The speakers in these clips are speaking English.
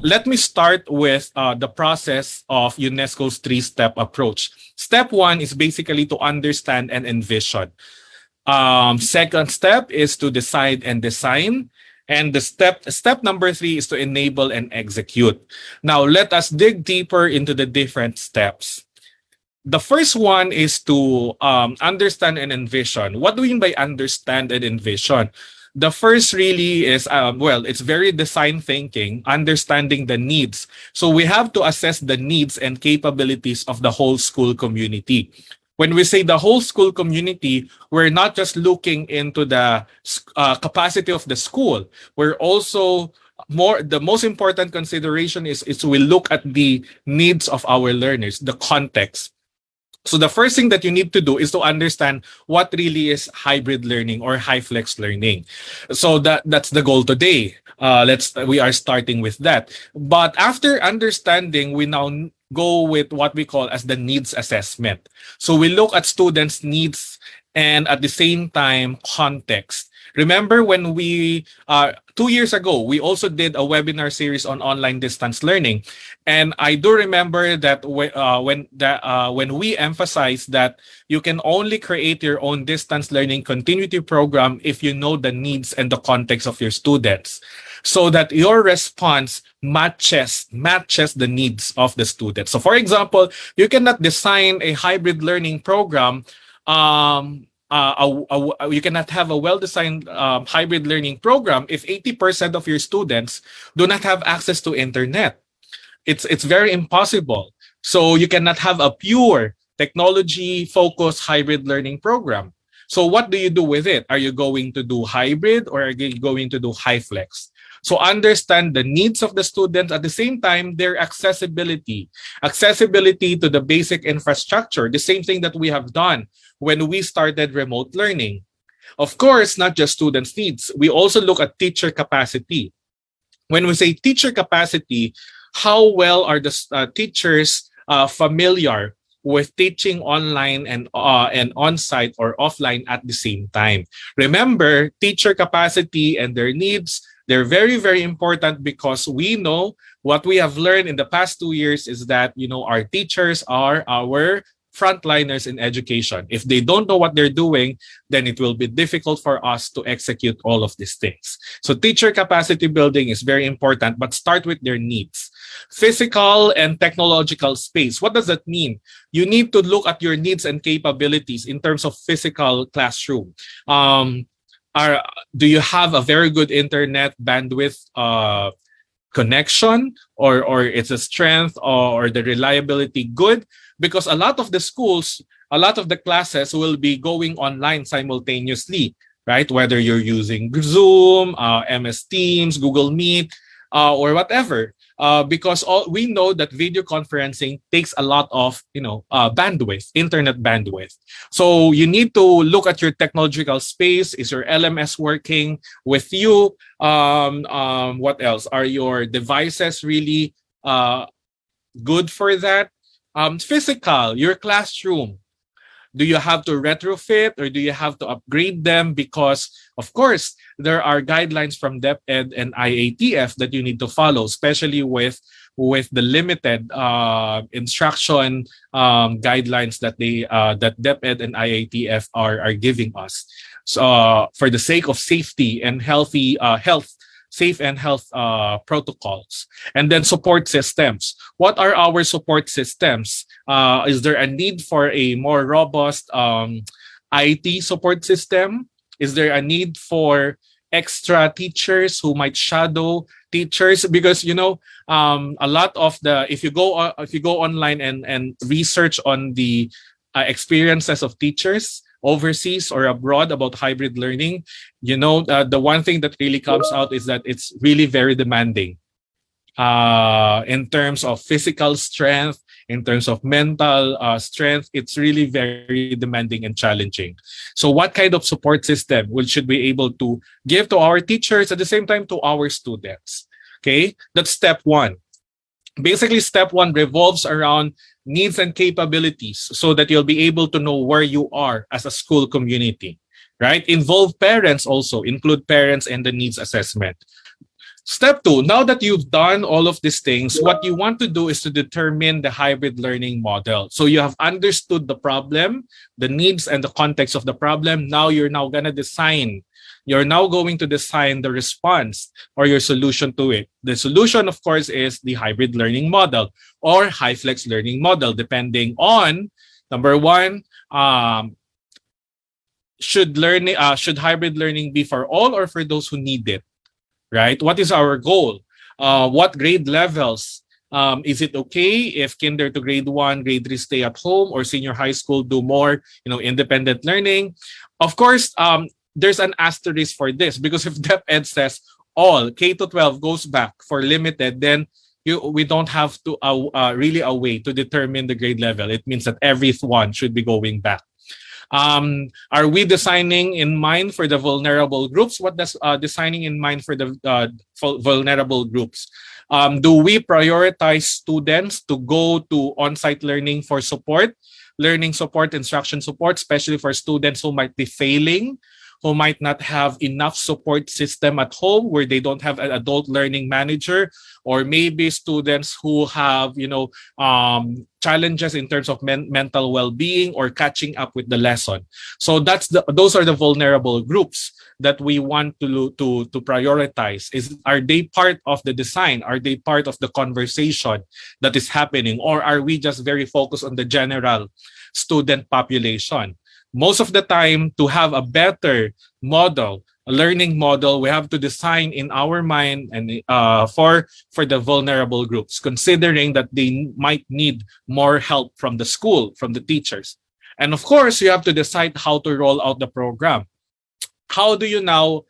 let me start with the process of UNESCO's three-step approach. Step one is basically to understand and envision. Second step is to decide and design. And the step number three is to enable and execute. Now, let us dig deeper into the different steps. The first one is to understand and envision. What do we mean by understand and envision? The first really is, it's very design thinking, understanding the needs. So we have to assess the needs and capabilities of the whole school community. When we say the whole school community, we're not just looking into the capacity of the school. We're also the most important consideration is we look at the needs of our learners, the context. So the first thing that you need to do is to understand what really is hybrid learning or HyFlex learning. So that's the goal today. We are starting with that. But after understanding, we now go with what we call as the needs assessment. So we look at students' needs and at the same time context. Remember when we 2 years ago we also did a webinar series on online distance learning, and I do remember that when we emphasized that you can only create your own distance learning continuity program if you know the needs and the context of your students, so that your response matches the needs of the students. So for example, you cannot design a hybrid learning program. You cannot have a well-designed hybrid learning program if 80% of your students do not have access to internet. It's very impossible. So you cannot have a pure technology-focused hybrid learning program. So what do you do with it? Are you going to do hybrid or are you going to do HyFlex? So understand the needs of the students, at the same time, their accessibility to the basic infrastructure, the same thing that we have done when we started remote learning. Of course, not just students' needs. We also look at teacher capacity. When we say teacher capacity, how well are the teachers familiar with teaching online and on-site or offline at the same time? Remember, teacher capacity and their needs, they're very, very important, because we know what we have learned in the past 2 years is that, our teachers are our frontliners in education. If they don't know what they're doing, then it will be difficult for us to execute all of these things. So teacher capacity building is very important, but start with their needs. Physical and technological space. What does that mean? You need to look at your needs and capabilities in terms of physical classroom. Do you have a very good internet bandwidth connection, or it's a strength or the reliability good? Because a lot of the schools, a lot of the classes will be going online simultaneously, right? Whether you're using Zoom, MS Teams, Google Meet, or whatever. Because we know that video conferencing takes a lot of bandwidth, internet bandwidth. So you need to look at your technological space. Is your LMS working with you? What else? Are your devices really good for that? Physical, your classroom. Do you have to retrofit or do you have to upgrade them? Because, of course, there are guidelines from DepEd and IATF that you need to follow, especially with the limited instruction guidelines that DepEd and IATF are giving us. So, for the sake of safety and safe and health protocols. And then support systems. What are our support systems? Is there a need for a more robust IT support system? Is there a need for extra teachers who might shadow teachers? Because a lot of if you go online and research on the experiences of teachers overseas or abroad about hybrid learning, the one thing that really comes out is that it's really very demanding in terms of physical strength, in terms of mental strength. It's really very demanding and challenging. So what kind of support system should we be able to give to our teachers, at the same time to our students? Okay, that's step one. Basically, step one revolves around needs and capabilities, so that you'll be able to know where you are as a school community, right? Involve parents also, include parents in the needs assessment. Step two, now that you've done all of these things, what you want to do is to determine the hybrid learning model. So you have understood the problem, the needs and the context of the problem. Now you're now going to design. You're now going to design the response or your solution to it. The solution, of course, is the hybrid learning model or HyFlex learning model, depending on, number one, should hybrid learning be for all or for those who need it? Right? What is our goal? What grade levels? Is it okay if kinder to grade 1, grade 3 stay at home, or senior high school do more, independent learning? Of course, there's an asterisk for this, because if DepEd says all K to 12 goes back for limited, then we don't have to really a way to determine the grade level. It means that everyone should be going back. Are we designing in mind for the vulnerable groups? What does designing in mind for the vulnerable groups? Do we prioritize students to go to on-site learning for support, learning support, instruction support, especially for students who might be failing, who might not have enough support system at home, where they don't have an adult learning manager, or maybe students who have, challenges in terms of mental well-being or catching up with the lesson. So those are the vulnerable groups that we want to prioritize. Are they part of the design? Are they part of the conversation that is happening? Or are we just very focused on the general student population? Most of the time, to have a better model, a learning model, we have to design in our mind and for the vulnerable groups, considering that they might need more help from the school, from the teachers. And of course, you have to decide how to roll out the program. How do you now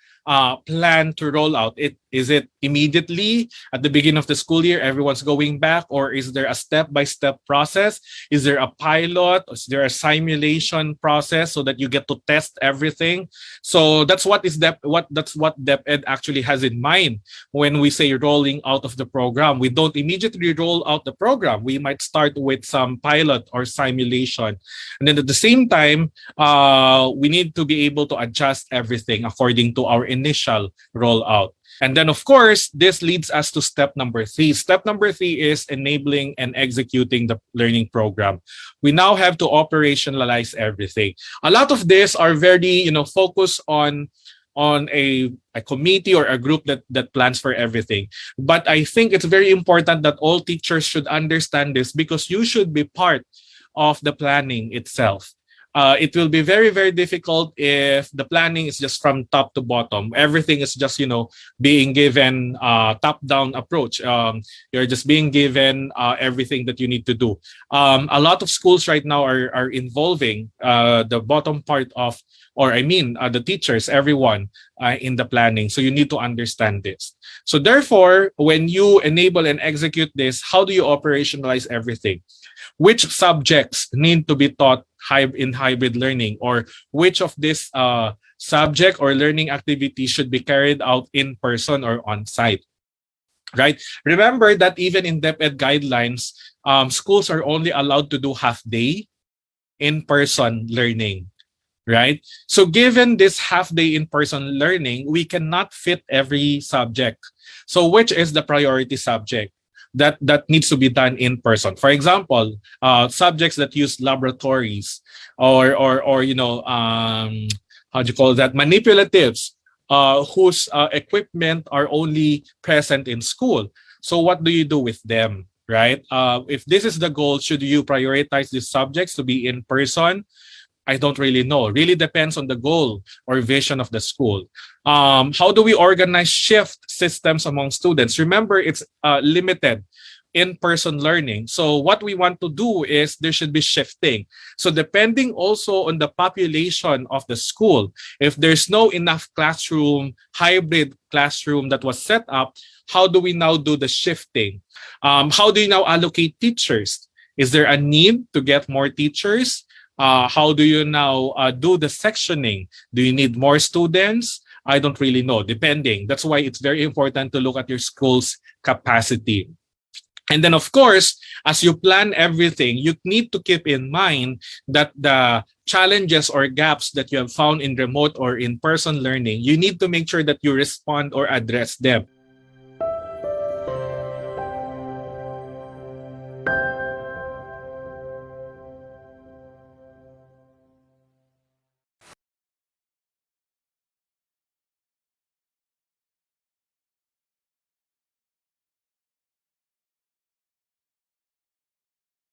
plan to roll out it? Is it immediately at the beginning of the school year, everyone's going back, or is there a step-by-step process? Is there a pilot? Is there a simulation process so that you get to test everything? So that's what DepEd actually has in mind when we say rolling out of the program. We don't immediately roll out the program. We might start with some pilot or simulation, and then at the same time, we need to be able to adjust everything according to our initial rollout. And then, of course, this leads us to step number 3. Step number 3 is enabling and executing the learning program. We now have to operationalize everything. A lot of this are very, focused on a committee or a group that plans for everything. But I think it's very important that all teachers should understand this, because you should be part of the planning itself. It will be very, very difficult if the planning is just from top to bottom. Everything is just, being given top-down approach. You're just being given everything that you need to do. A lot of schools right now are involving the bottom part of, the teachers, everyone in the planning. So you need to understand this. So therefore, when you enable and execute this, how do you operationalize everything? Which subjects need to be taught in hybrid learning, or which of this subject or learning activity should be carried out in person or on site, right? Remember that even in DepEd guidelines, schools are only allowed to do half-day in-person learning, right? So given this half-day in-person learning, we cannot fit every subject. So which is the priority subject that needs to be done in person? For example, subjects that use laboratories, or how do you call that, manipulatives, whose equipment are only present in school. So what do you do with them, right? If this is the goal, should you prioritize these subjects to be in person? I don't really know. It really depends on the goal or vision of the school. How do we organize shift systems among students? Remember, it's limited in-person learning. So what we want to do is there should be shifting. So depending also on the population of the school, if there's no enough classroom, hybrid classroom that was set up, how do we now do the shifting? How do you now allocate teachers? Is there a need to get more teachers? How do you now do the sectioning? Do you need more students? I don't really know, depending. That's why it's very important to look at your school's capacity. And then, of course, as you plan everything, you need to keep in mind that the challenges or gaps that you have found in remote or in-person learning, you need to make sure that you respond or address them.